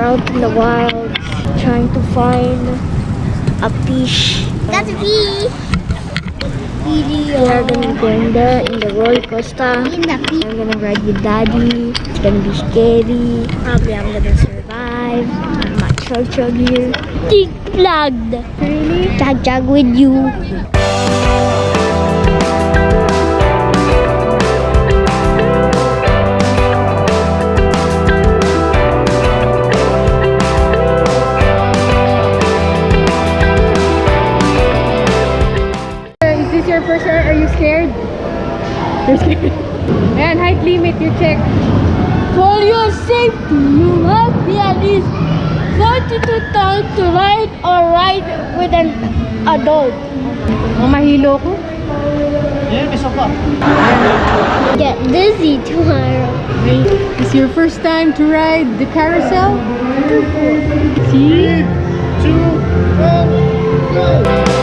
out in the wild, trying to find a fish. That's a fish. We are gonna be going there in the roller coaster. In the fish. I'm gonna ride with Daddy. It's gonna be scary. Probably I'm gonna survive. I'm at chug here. Dig plugged. Really? Chug with you. Your first ride, are you scared? You're scared? And height limit, you check. For your safety, you must be at least 42 tons to ride or ride with an adult. Mahilo ko. Get dizzy tomorrow. It's your first time to ride the carousel? See? 3, 2, 1, go!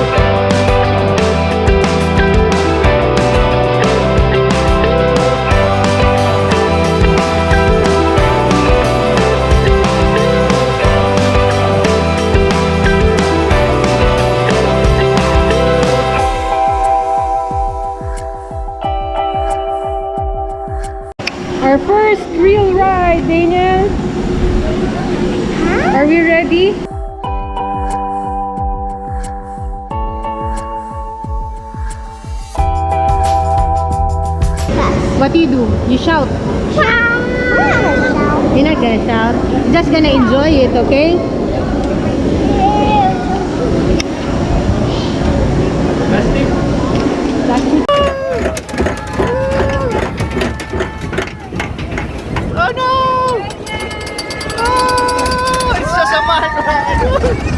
Our first real ride, Daniel. Are we ready? What do? You shout. You're not gonna shout. You're just gonna enjoy it, okay? Plastic. Oh no! Oh! It's just a man!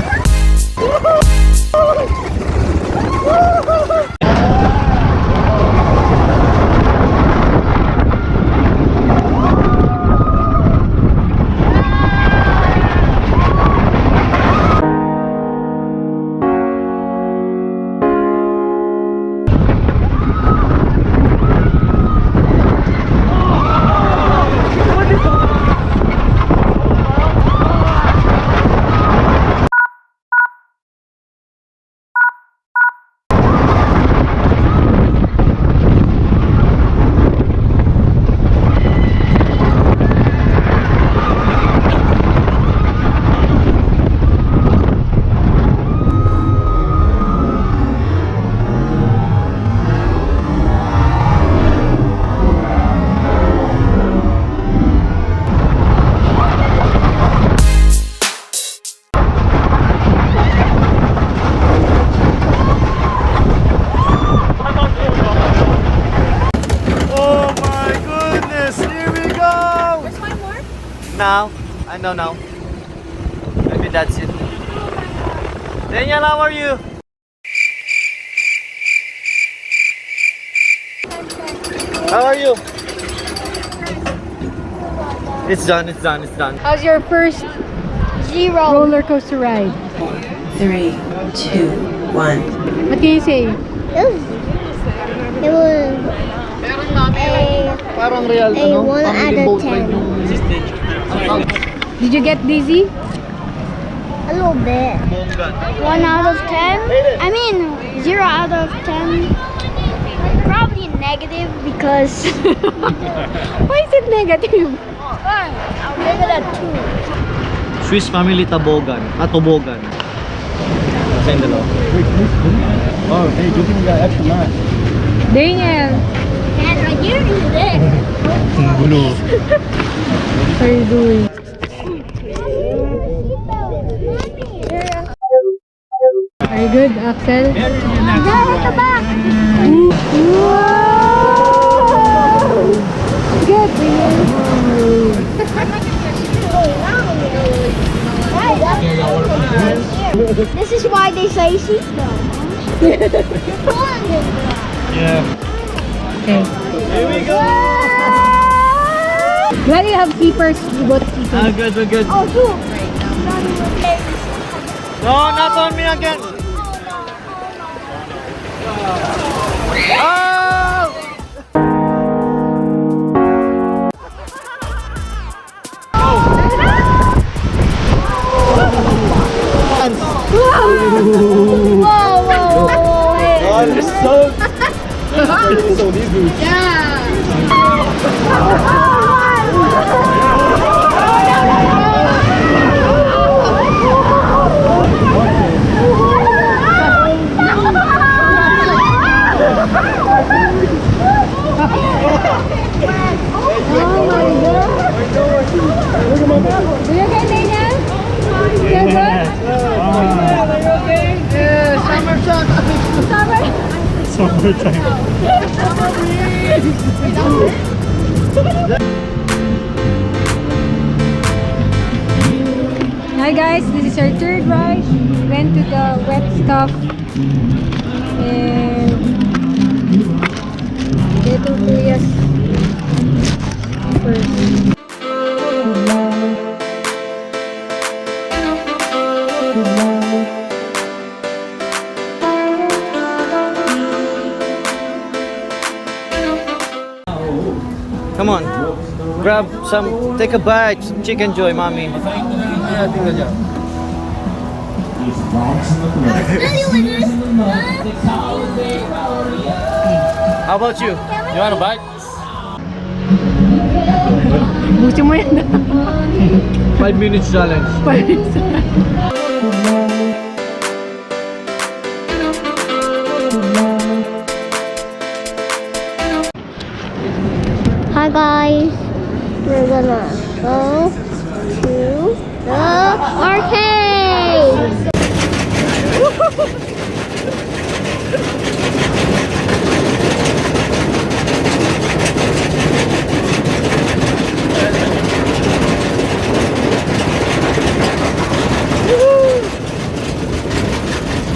Now, I don't know. Maybe that's it. Daniel, how are you? How are you? It's done, it's done, it's done. How's your first roller coaster ride? 3, 2, 1. What can you say? It was Parang real, a 1 out of 10. Did you get dizzy? A little bit. 1 out of 10? I mean, 0 out of 10. Probably negative because... Why is it negative? I'll give it a 2. Swiss Family Toboggan. Tobogan. Sa yung dalawa. Oh, hey, good thing we got extra mask. Daniel, And right here is this. Gulo. what are you doing? Are you good, Axel? Go at the back. Good. This is why they say seatbelt. Yeah. Okay. Here we go! Glad you have keepers. You both keepers. Ah, good, we're good. Oh, two. No, not on me again. Oh! whoa. Hey. Oh, you're so good. Yeah. Do you okay, Daniel? You good? Summertime. Hi guys, this is our third ride. We went to the wet stuff and Little Korea's first. Come on. Grab some, take a bite, some chicken joy, mommy. How about you? You want a bite? Buti mo yan. 5 minutes challenge. Hi guys, we're gonna go to the arcade.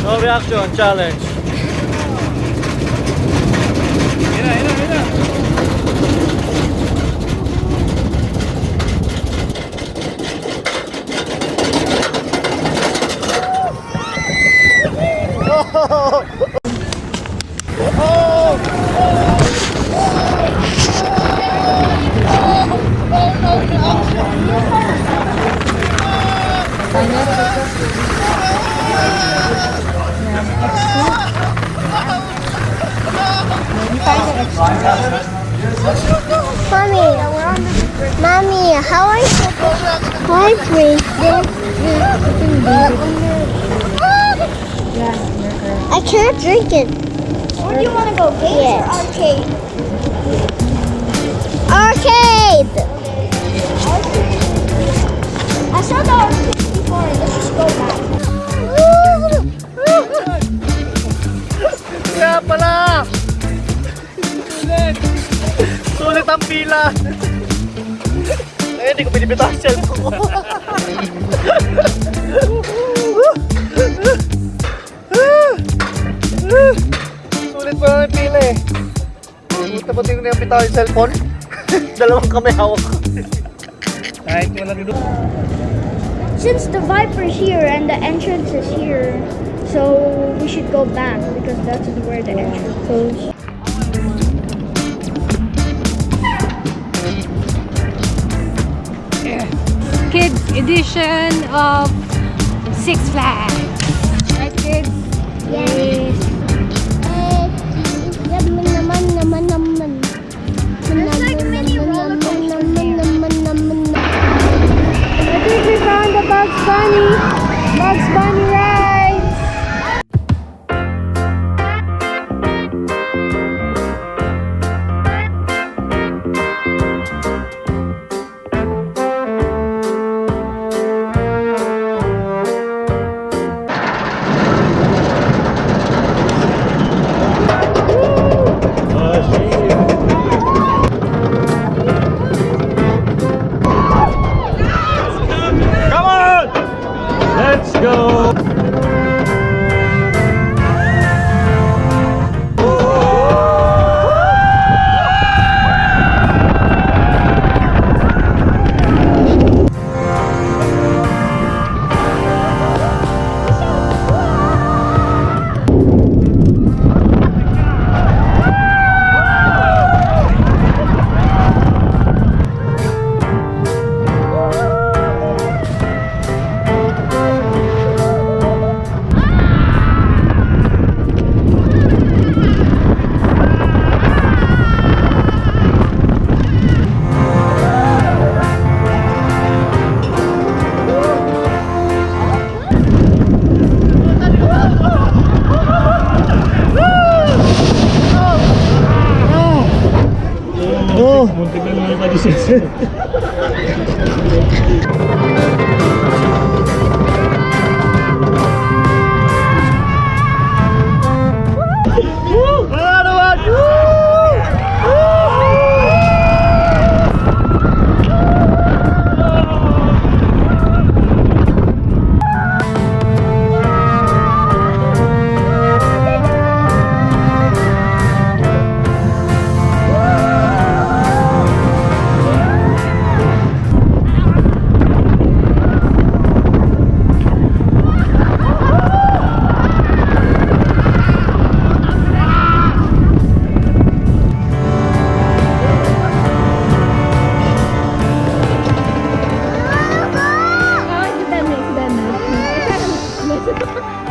No reaction challenge. Mommy, how are you supposed to drink this? I can't drink it. Where do you want to go, games or arcade? Arcade! I saw the arcade before. Let's just go back. Kaya pala! Sulit ang pila! Eh, hindi ko pinipita ang cellphone ko. Sulit pa lang yung pila eh. Sulit na pati ko na yung pita yung cellphone. Dalawang kamay hawak ko. Kahit wala dito. Since the Viper's here and the entrance is here, so we should go back because that's where the entrance goes. Kids edition of Six Flags. Right, kids? Yes. There's like many roller coasters there. I think we found the Bugs Bunny rides. Come on! Let's go!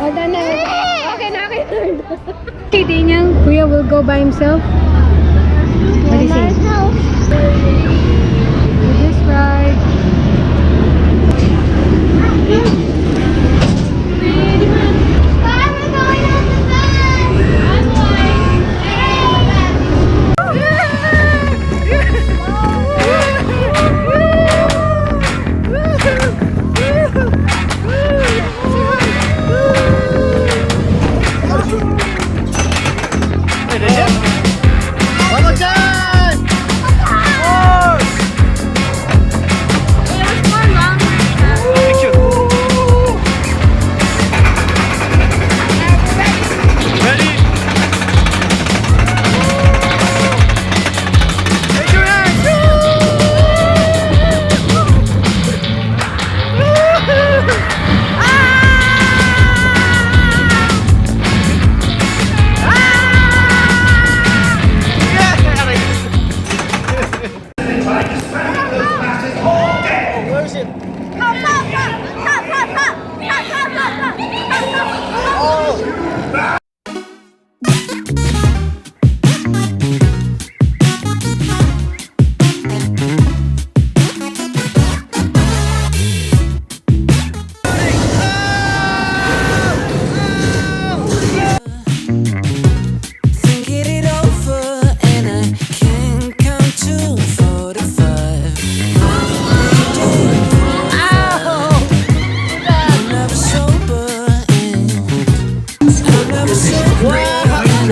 Wala naman! Okay, Daniel, Kuya will go by himself. What do you say? With this ride. Vamos dyan! Horse! Picture. Ready? Take your hands! Where is it? Oh! Thinking it over and I can't count to 45. I'm never sober and I'm never sober and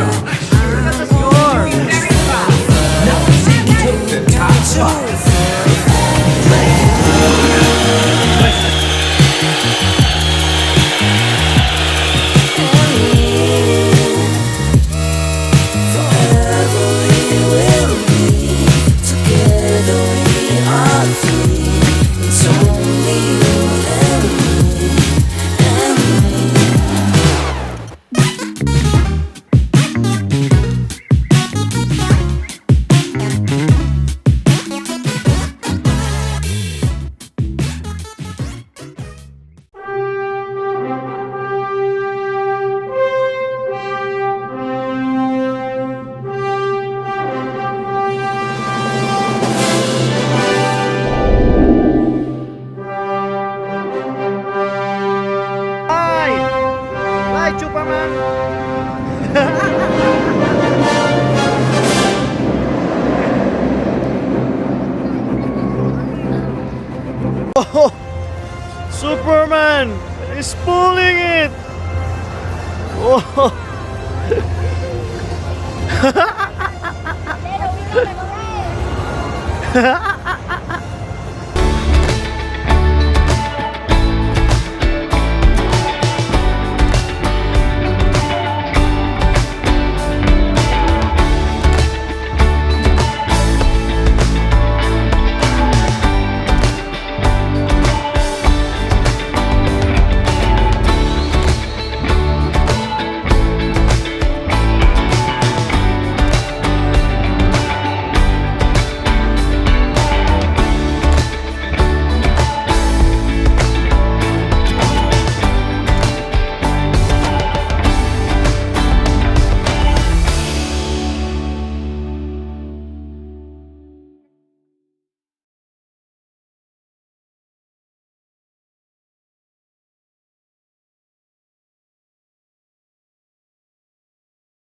Hi, Superman! Oh, Superman is pulling it! Oh.